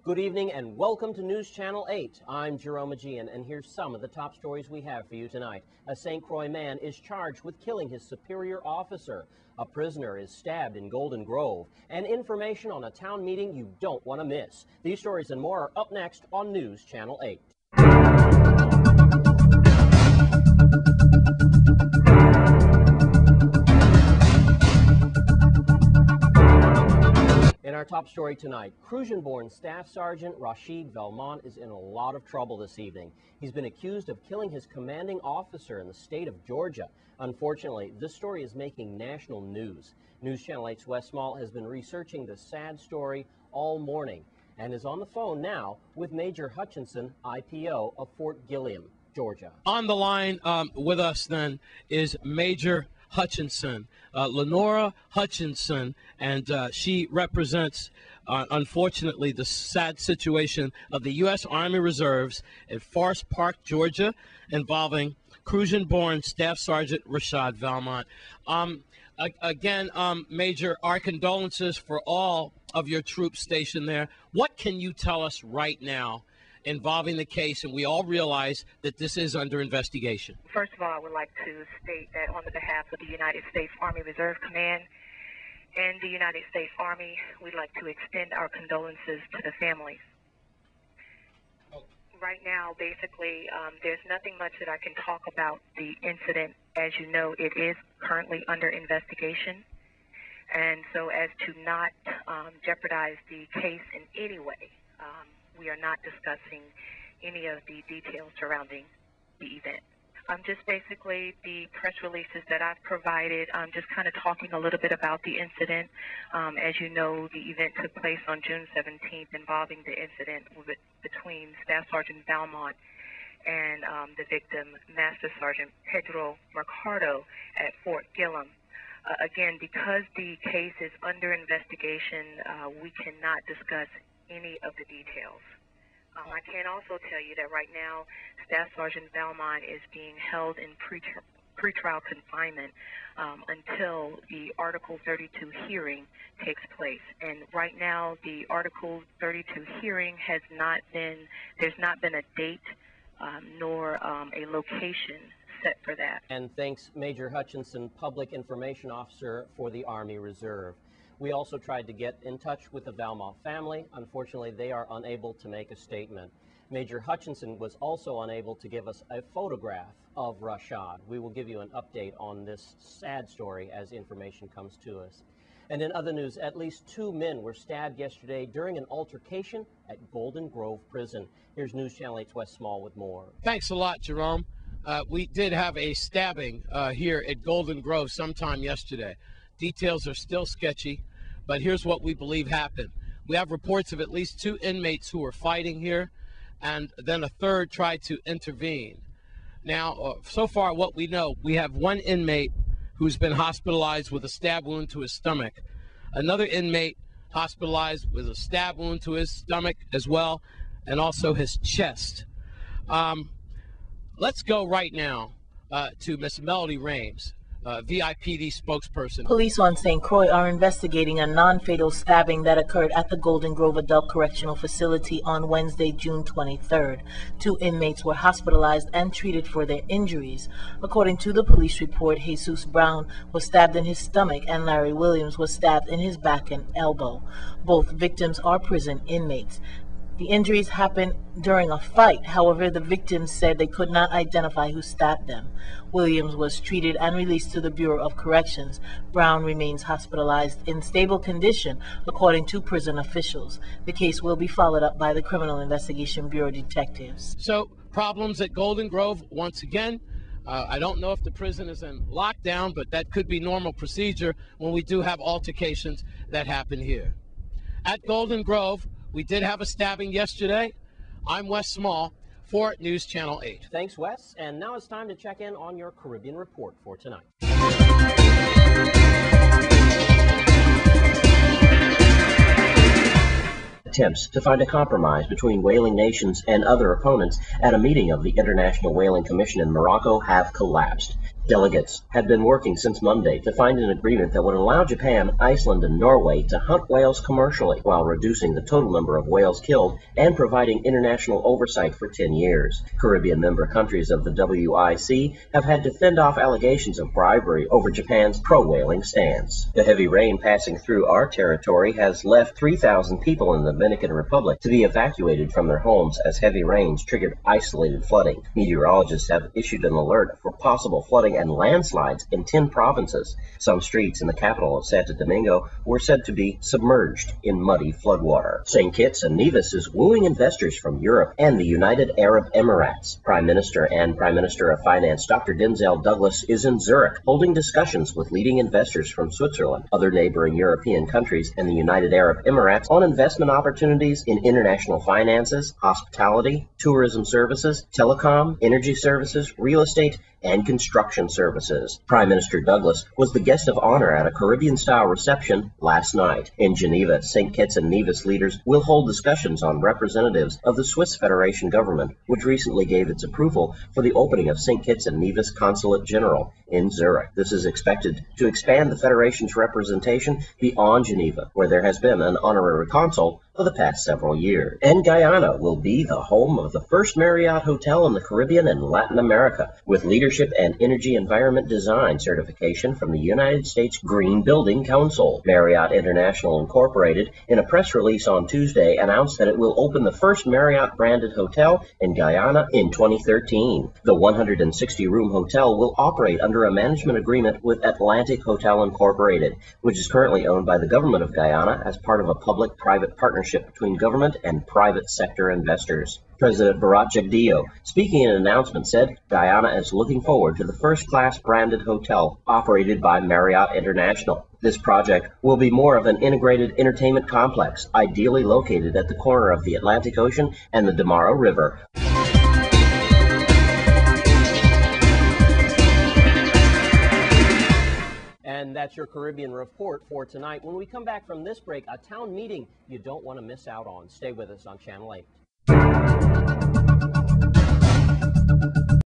Good evening and welcome to News Channel 8. I'm Jerome Aegean, and here's some of the top stories we have for you tonight. A St. Croix man is charged with killing his superior officer. A prisoner is stabbed in Golden Grove. And information on a town meeting you don't want to miss. These stories and more are up next on News Channel 8. In our top story tonight, Crucian-born Staff Sergeant Rashid Valmont is in a lot of trouble this evening. He's been accused of killing his commanding officer in the state of Georgia. Unfortunately, this story is making national news. News Channel 8's Wes Small has been researching the sad story all morning and is on the phone now with Major Hutchinson, IPO of Fort Gilliam, Georgia. On the line with us then is Major Hutchinson, Lenora Hutchinson, and she represents, unfortunately, the sad situation of the U.S. Army Reserves at Forest Park, Georgia, involving Crucian-born Staff Sergeant Rashid Valmont. Again, Major, our condolences for all of your troops stationed there. What can you tell us right now involving the case, and we all realize that this is under investigation? First of all, I would like to state that on the behalf of the United States Army Reserve Command and the United States Army, we'd like to extend our condolences to the families. Right now, basically, there's nothing much that I can talk about the incident. As you know, it is currently under investigation. And so as to not jeopardize the case in any way, we are not discussing any of the details surrounding the event. Just basically the press releases that I've provided, just kind of talking a little bit about the incident. As you know, the event took place on June 17th involving the incident between Staff Sergeant Valmont and the victim, Master Sergeant Pedro Mercado at Fort Gilliam. Again, because the case is under investigation, we cannot discuss any of the details. I can also tell you that right now, Staff Sergeant Valmont is being held in pretrial confinement until the Article 32 hearing takes place. And right now, the Article 32 hearing there's not been a date nor a location set for that. And thanks, Major Hutchinson, Public Information Officer for the Army Reserve. We also tried to get in touch with the Valmont family. Unfortunately, they are unable to make a statement. Major Hutchinson was also unable to give us a photograph of Rashid. We will give you an update on this sad story as information comes to us. And in other news, at least 2 men were stabbed yesterday during an altercation at Golden Grove Prison. Here's News Channel 8's Wes Small with more. Thanks a lot, Jerome. We did have a stabbing here at Golden Grove sometime yesterday. Details are still sketchy, but here's what we believe happened. We have reports of at least 2 inmates who were fighting here, and then a third tried to intervene. Now, so far what we know, we have 1 inmate who's been hospitalized with a stab wound to his stomach, another inmate hospitalized with a stab wound to his stomach as well, and also his chest. Let's go right now to Miss Melody Rames, VIPD spokesperson. Police on St. Croix are investigating a non-fatal stabbing that occurred at the Golden Grove Adult Correctional Facility on Wednesday, June 23rd. 2 inmates were hospitalized and treated for their injuries. According to the police report, Jesus Brown was stabbed in his stomach and Larry Williams was stabbed in his back and elbow. Both victims are prison inmates. The injuries happened during a fight. However, the victims said they could not identify who stabbed them. Williams was treated and released to the Bureau of Corrections. Brown remains hospitalized in stable condition, according to prison officials. The case will be followed up by the Criminal Investigation Bureau detectives. So, problems at Golden Grove once again. I don't know if the prison is in lockdown, but that could be normal procedure when we do have altercations that happen here. At Golden Grove, we did have a stabbing yesterday. I'm Wes Small for News Channel 8. Thanks, Wes. And now it's time to check in on your Caribbean report for tonight. Attempts to find a compromise between whaling nations and other opponents at a meeting of the International Whaling Commission in Morocco have collapsed. Delegates had been working since Monday to find an agreement that would allow Japan, Iceland, and Norway to hunt whales commercially while reducing the total number of whales killed and providing international oversight for 10 years. Caribbean member countries of the WIC have had to fend off allegations of bribery over Japan's pro-whaling stance. The heavy rain passing through our territory has left 3,000 people in the Dominican Republic to be evacuated from their homes as heavy rains triggered isolated flooding. Meteorologists have issued an alert for possible flooding and landslides in 10 provinces. Some streets in the capital of Santo Domingo were said to be submerged in muddy floodwater. St. Kitts and Nevis is wooing investors from Europe and the United Arab Emirates. Prime Minister and Prime Minister of Finance Dr. Denzel Douglas is in Zurich holding discussions with leading investors from Switzerland, other neighboring European countries, and the United Arab Emirates on investment opportunities in international finances, hospitality, tourism services, telecom, energy services, real estate, and construction services. Prime Minister Douglas was the guest of honor at a Caribbean-style reception last night. In Geneva, St. Kitts and Nevis leaders will hold discussions on representatives of the Swiss Federation government, which recently gave its approval for the opening of St. Kitts and Nevis Consulate General in Zurich. This is expected to expand the Federation's representation beyond Geneva, where there has been an honorary consul for the past several years. And Guyana will be the home of the first Marriott hotel in the Caribbean and Latin America, with leadership and energy environment design certification from the United States Green Building Council. Marriott International Incorporated, in a press release on Tuesday, announced that it will open the first Marriott-branded hotel in Guyana in 2013. The 160-room hotel will operate under a management agreement with Atlantic Hotel Incorporated, which is currently owned by the government of Guyana as part of a public-private partnership between government and private sector investors. President Bharat Jagdeo, speaking in an announcement, said Guyana is looking forward to the first-class branded hotel operated by Marriott International. This project will be more of an integrated entertainment complex, ideally located at the corner of the Atlantic Ocean and the Damara River. And that's your Caribbean Report for tonight. When we come back from this break, a town meeting you don't want to miss out on. Stay with us on Channel 8.